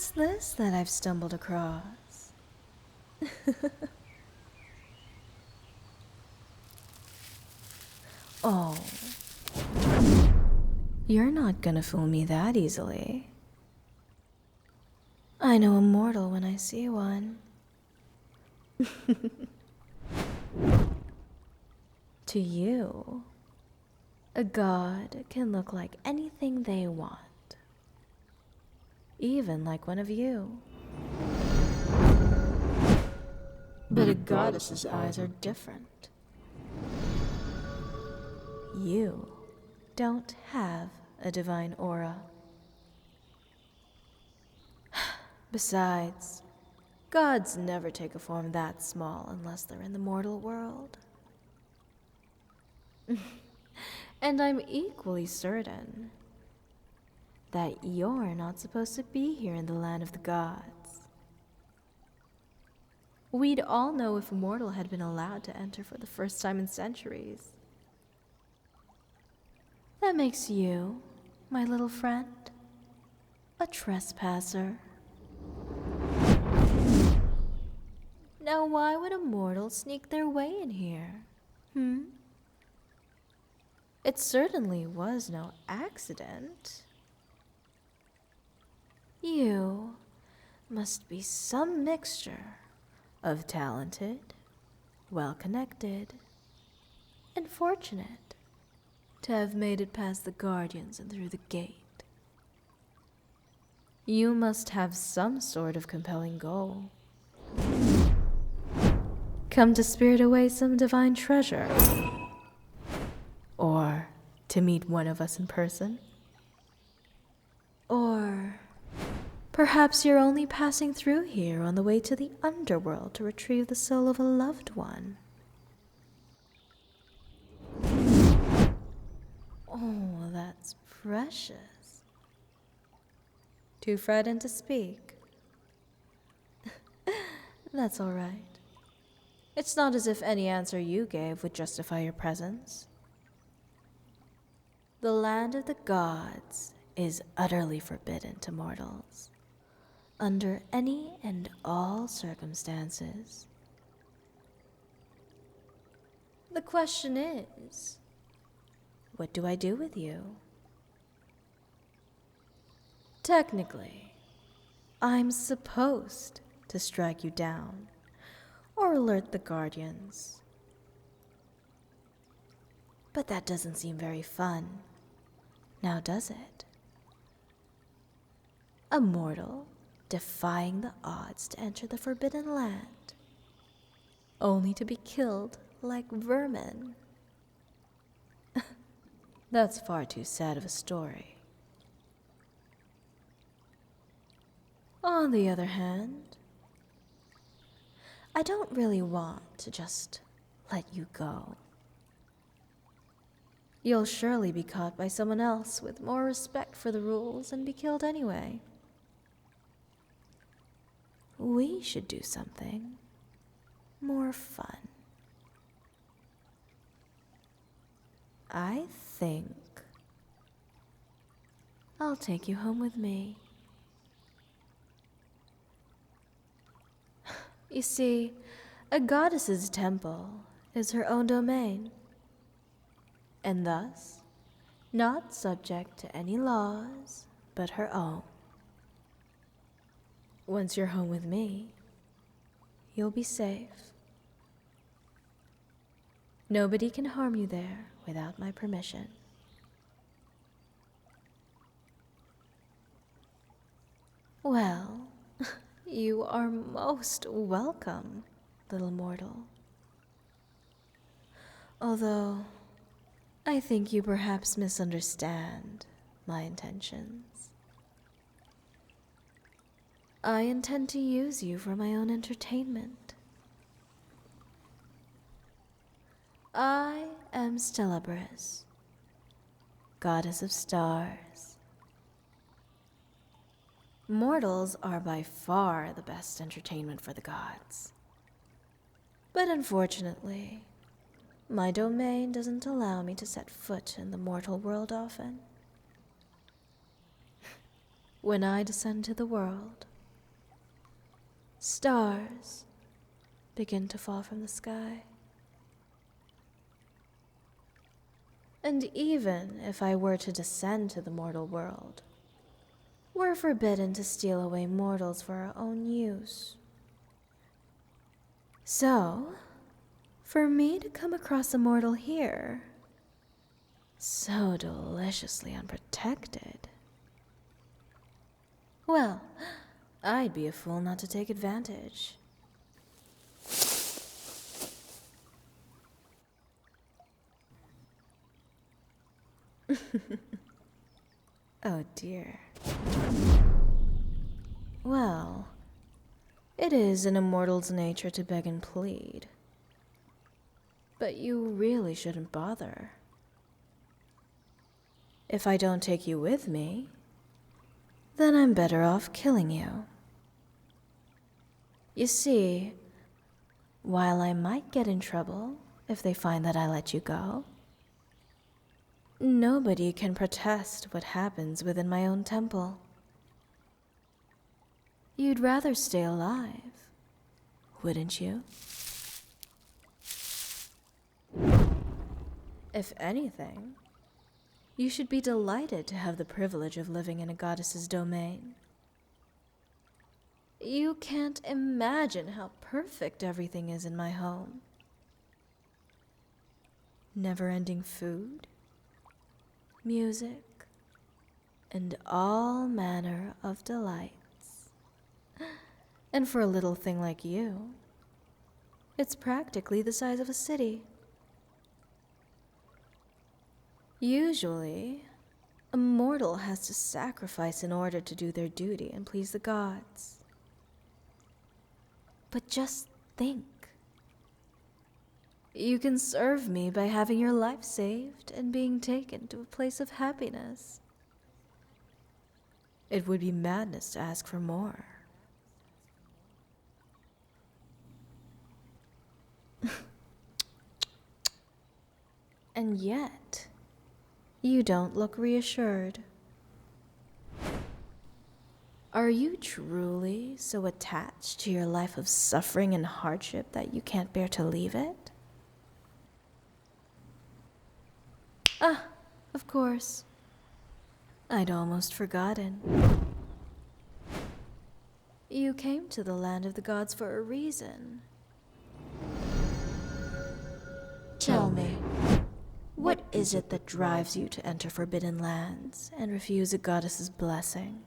What's this that I've stumbled across? Oh. You're not gonna fool me that easily. I know a mortal when I see one. To you, a god can look like anything they want. Even like one of you. But a goddess's eyes are different. You don't have a divine aura. Besides, gods never take a form that small unless they're in the mortal world. And I'm equally certain that you're not supposed to be here in the land of the gods. We'd all know if a mortal had been allowed to enter for the first time in centuries. That makes you, my little friend, a trespasser. Now why would a mortal sneak their way in here? It certainly was no accident. You must be some mixture of talented, well-connected, and fortunate to have made it past the guardians and through the gate. You must have some sort of compelling goal. Come to spirit away some divine treasure. Or to meet one of us in person. Or perhaps you're only passing through here on the way to the underworld to retrieve the soul of a loved one. Oh, that's precious. Too frightened to speak? That's all right. It's not as if any answer you gave would justify your presence. The land of the gods is utterly forbidden to mortals, under any and all circumstances. The question is, what do I do with you? Technically, I'm supposed to strike you down or alert the guardians. But that doesn't seem very fun, now does it? A mortal defying the odds to enter the Forbidden Land, only to be killed like vermin. That's far too sad of a story. On the other hand, I don't really want to just let you go. You'll surely be caught by someone else with more respect for the rules and be killed anyway. We should do something more fun. I think I'll take you home with me. You see, a goddess's temple is her own domain, and thus not subject to any laws but her own. Once you're home with me, you'll be safe. Nobody can harm you there without my permission. Well, you are most welcome, little mortal. Although, I think you perhaps misunderstand my intentions. I intend to use you for my own entertainment. I am Stellabris, goddess of stars. Mortals are by far the best entertainment for the gods. But unfortunately, my domain doesn't allow me to set foot in the mortal world often. When I descend to the world, stars begin to fall from the sky. And even if I were to descend to the mortal world, we're forbidden to steal away mortals for our own use. So, for me to come across a mortal here, so deliciously unprotected, well, I'd be a fool not to take advantage. Oh dear. Well, it is an immortal's nature to beg and plead. But you really shouldn't bother. If I don't take you with me, then I'm better off killing you. You see, while I might get in trouble if they find that I let you go, nobody can protest what happens within my own temple. You'd rather stay alive, wouldn't you? If anything, you should be delighted to have the privilege of living in a goddess's domain. You can't imagine how perfect everything is in my home. Never-ending food, music, and all manner of delights. And for a little thing like you, it's practically the size of a city. Usually, a mortal has to sacrifice in order to do their duty and please the gods. But just think. You can serve me by having your life saved and being taken to a place of happiness. It would be madness to ask for more. And yet, you don't look reassured. Are you truly so attached to your life of suffering and hardship that you can't bear to leave it? Ah, of course. I'd almost forgotten. You came to the land of the gods for a reason. Tell me, what is it that drives you to enter forbidden lands and refuse a goddess's blessing?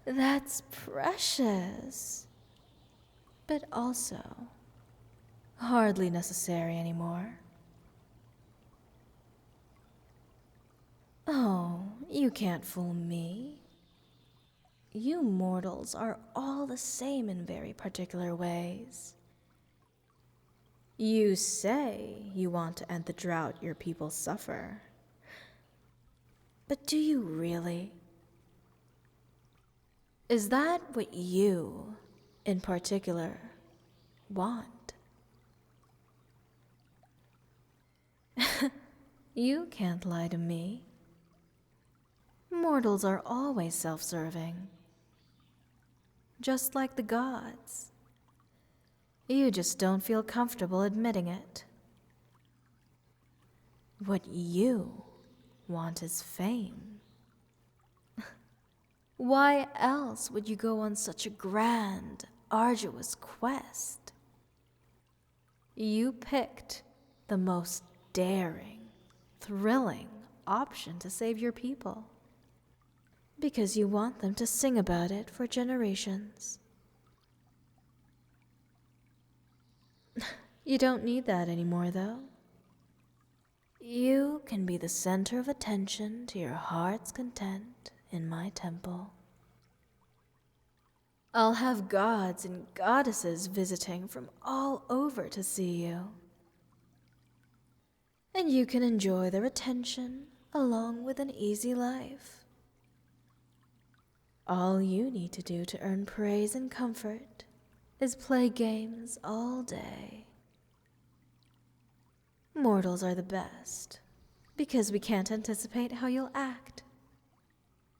That's precious, but also hardly necessary anymore. Oh, you can't fool me. You mortals are all the same in very particular ways. You say you want to end the drought your people suffer. But do you really? Is that what you, in particular, want? You can't lie to me. Mortals are always self-serving. Just like the gods. You just don't feel comfortable admitting it. What you want is fame. Why else would you go on such a grand, arduous quest? You picked the most daring, thrilling option to save your people. Because you want them to sing about it for generations. You don't need that anymore, though. You can be the center of attention to your heart's content in my temple. I'll have gods and goddesses visiting from all over to see you. And you can enjoy their attention along with an easy life. All you need to do to earn praise and comfort is play games all day. Mortals are the best, because we can't anticipate how you'll act.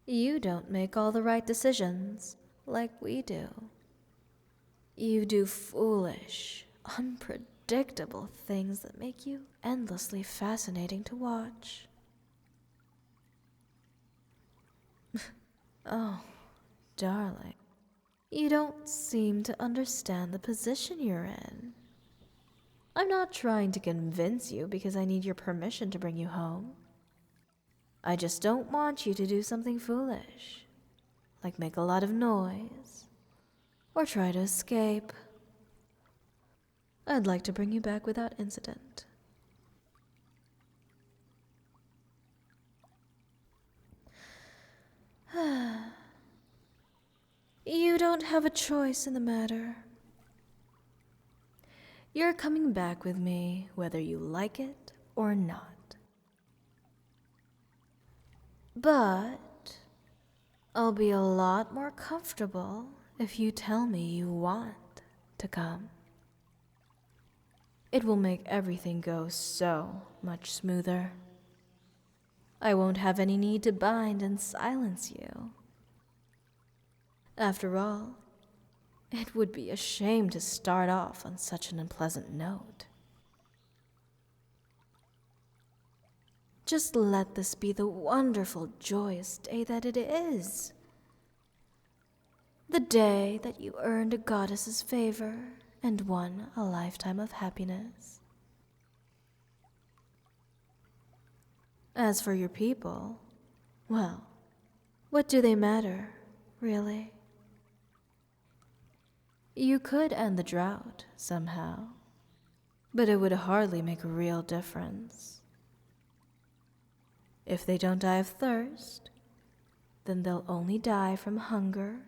You don't make all the right decisions like we do. You do foolish, unpredictable things that make you endlessly fascinating to watch. Oh, darling, you don't seem to understand the position you're in. I'm not trying to convince you because I need your permission to bring you home. I just don't want you to do something foolish, like make a lot of noise, or try to escape. I'd like to bring you back without incident. You don't have a choice in the matter. You're coming back with me whether you like it or not. But I'll be a lot more comfortable if you tell me you want to come. It will make everything go so much smoother. I won't have any need to bind and silence you. After all, it would be a shame to start off on such an unpleasant note. Just let this be the wonderful, joyous day that it is. The day that you earned a goddess's favor and won a lifetime of happiness. As for your people, well, what do they matter, really? You could end the drought somehow, but it would hardly make a real difference. If they don't die of thirst, then they'll only die from hunger,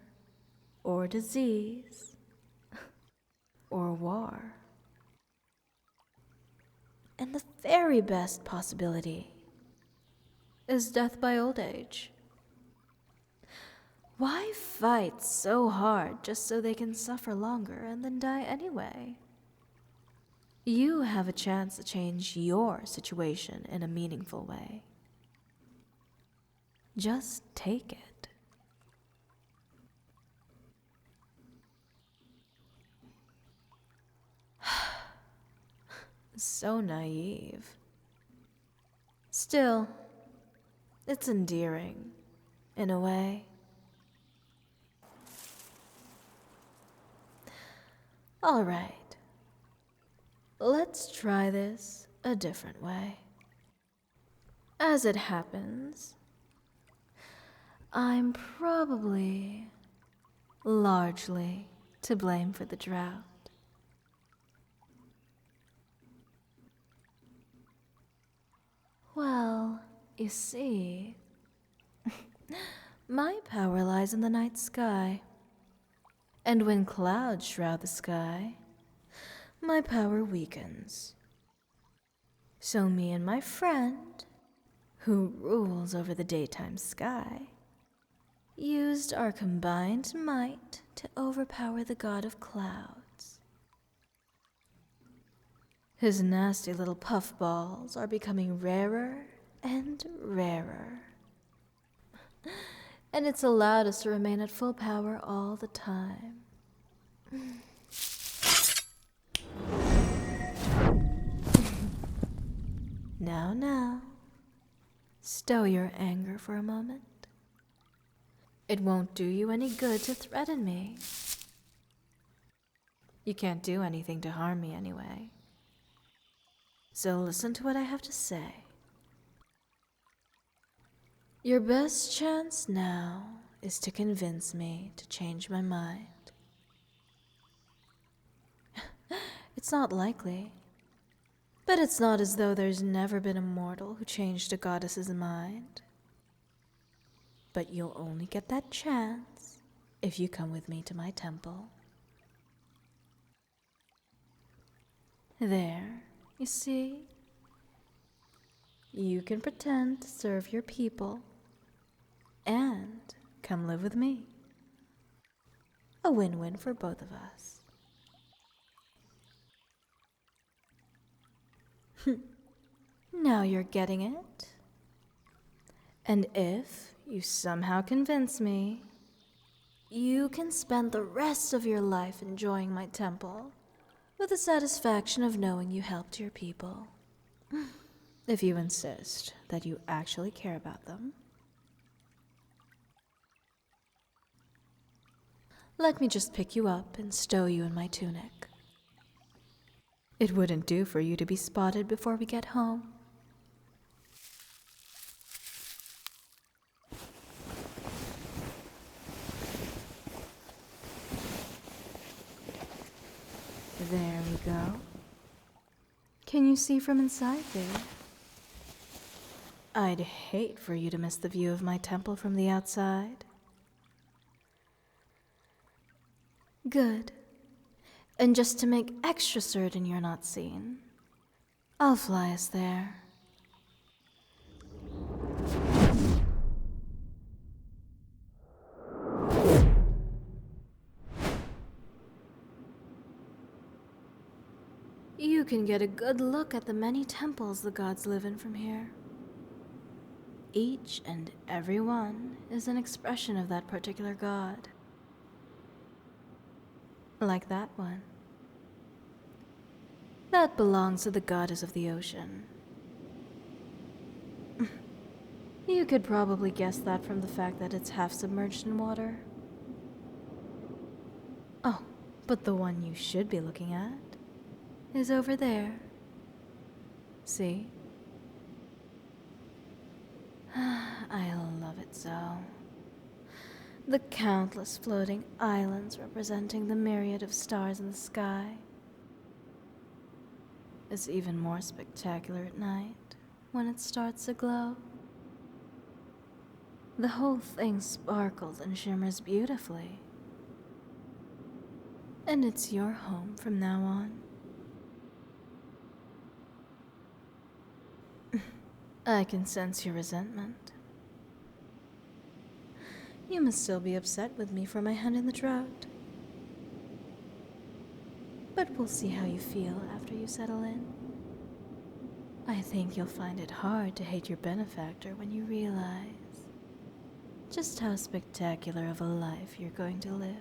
or disease, or war. And the very best possibility is death by old age. Why fight so hard just so they can suffer longer and then die anyway? You have a chance to change your situation in a meaningful way. Just take it. So naive. Still, it's endearing, in a way. All right, let's try this a different way. As it happens, I'm probably largely to blame for the drought. Well, you see, my power lies in the night sky. And when clouds shroud the sky, my power weakens. So me and my friend, who rules over the daytime sky, used our combined might to overpower the god of clouds. His nasty little puffballs are becoming rarer and rarer. And it's allowed us to remain at full power all the time. Now, stow your anger for a moment. It won't do you any good to threaten me. You can't do anything to harm me anyway. So listen to what I have to say. Your best chance now is to convince me to change my mind. It's not likely, but it's not as though there's never been a mortal who changed a goddess's mind. But you'll only get that chance if you come with me to my temple. There, you see? You can pretend to serve your people and come live with me. A win-win for both of us. Now you're getting it. And if you somehow convince me, you can spend the rest of your life enjoying my temple, with the satisfaction of knowing you helped your people. If you insist that you actually care about them. Let me just pick you up and stow you in my tunic. It wouldn't do for you to be spotted before we get home. There we go. Can you see from inside there? I'd hate for you to miss the view of my temple from the outside. Good. And just to make extra certain you're not seen, I'll fly us there. You can get a good look at the many temples the gods live in from here. Each and every one is an expression of that particular god. Like that one. That belongs to the goddess of the ocean. You could probably guess that from the fact that it's half submerged in water. Oh, but the one you should be looking at is over there. See? I love it so. The countless floating islands representing the myriad of stars in the sky. It's even more spectacular at night when it starts to glow. The whole thing sparkles and shimmers beautifully. And it's your home from now on. I can sense your resentment. You must still be upset with me for my hand in the drought. But we'll see how you feel after you settle in. I think you'll find it hard to hate your benefactor when you realize just how spectacular of a life you're going to live.